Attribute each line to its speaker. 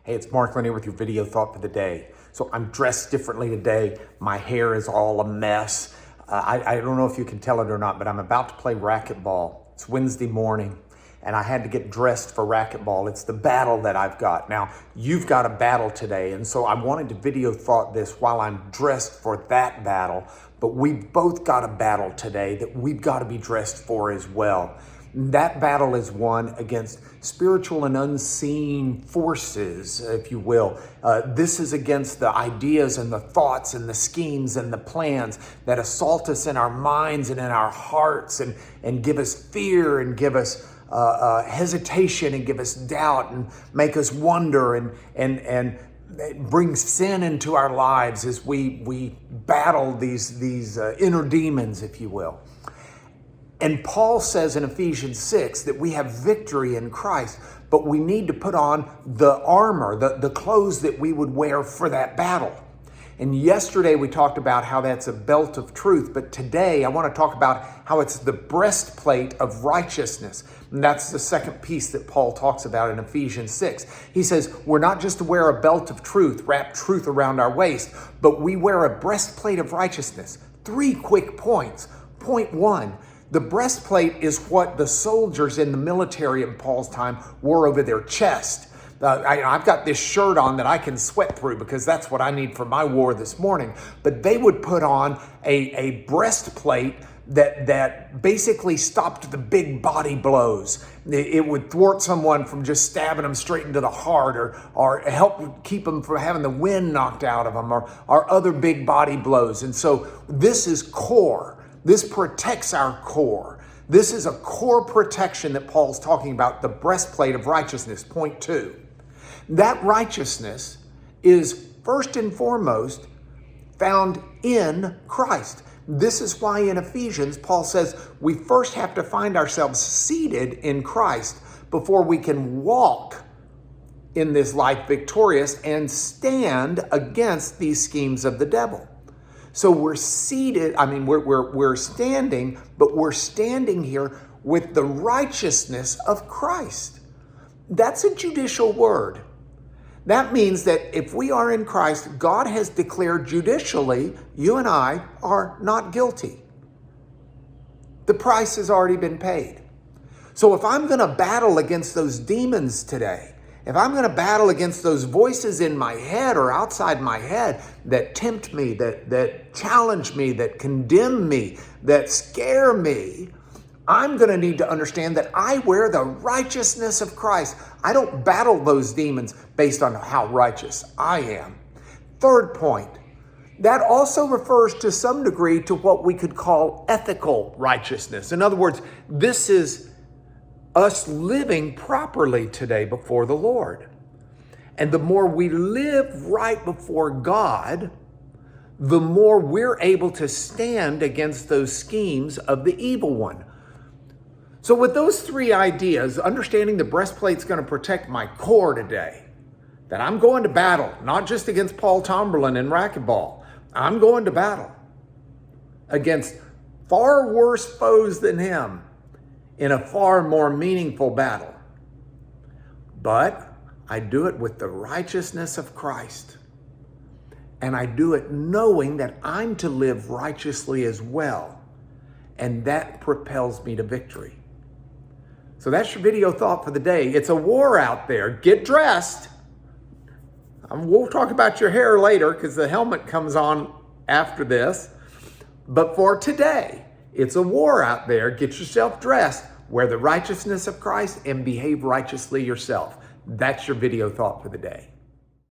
Speaker 1: Hey, it's Mark Linear with your video thought for the day. So I'm dressed differently today. My hair is all a mess. I don't know if you can tell it or not, but I'm about to play racquetball. It's Wednesday morning, and I had to get dressed for racquetball. It's the battle that I've got. Now, you've got a battle today, and so I wanted to video thought this while I'm dressed for that battle, but we've both got a battle today that we've got to be dressed for as well. That battle is won against spiritual and unseen forces, if you will. This is against the ideas and the thoughts and the schemes and the plans that assault us in our minds and in our hearts and give us fear and give us hesitation and give us doubt and make us wonder and bring sin into our lives as we battle these inner demons, if you will. And Paul says in Ephesians 6 that we have victory in Christ, but we need to put on the armor, the clothes that we would wear for that battle. And yesterday we talked about how that's a belt of truth, but today I want to talk about how it's the breastplate of righteousness. And that's the second piece that Paul talks about in Ephesians 6. He says, we're not just to wear a belt of truth, wrap truth around our waist, but we wear a breastplate of righteousness. 3 quick points. Point 1, the breastplate is what the soldiers in the military in Paul's time wore over their chest. I've got this shirt on that I can sweat through because that's what I need for my war this morning. But they would put on a breastplate that basically stopped the big body blows. It would thwart someone from just stabbing them straight into the heart or help keep them from having the wind knocked out of them or other big body blows. And so this is core. This protects our core. This is a core protection that Paul's talking about, the breastplate of righteousness. Point 2. That righteousness is first and foremost found in Christ. This is why in Ephesians, Paul says we first have to find ourselves seated in Christ before we can walk in this life victorious and stand against these schemes of the devil. So we're seated, we're standing, but we're standing here with the righteousness of Christ. That's a judicial word. That means that if we are in Christ, God has declared judicially, you and I are not guilty. The price has already been paid. So if I'm going to battle against those demons today, if I'm going to battle against those voices in my head or outside my head that tempt me, that challenge me, that condemn me, that scare me, I'm going to need to understand that I wear the righteousness of Christ. I don't battle those demons based on how righteous I am. Third point, that also refers to some degree to what we could call ethical righteousness. In other words, this is us living properly today before the Lord. And the more we live right before God, the more we're able to stand against those schemes of the evil one. So with those 3 ideas, understanding the breastplate's going to protect my core today, that I'm going to battle, not just against Paul Tomberlin in racquetball. I'm going to battle against far worse foes than him in a far more meaningful battle. But I do it with the righteousness of Christ. And I do it knowing that I'm to live righteously as well. And that propels me to victory. So that's your video thought for the day. It's a war out there. Get dressed. We'll talk about your hair later because the helmet comes on after this. But for today, it's a war out there. Get yourself dressed, wear the righteousness of Christ, and behave righteously yourself. That's your video thought for the day.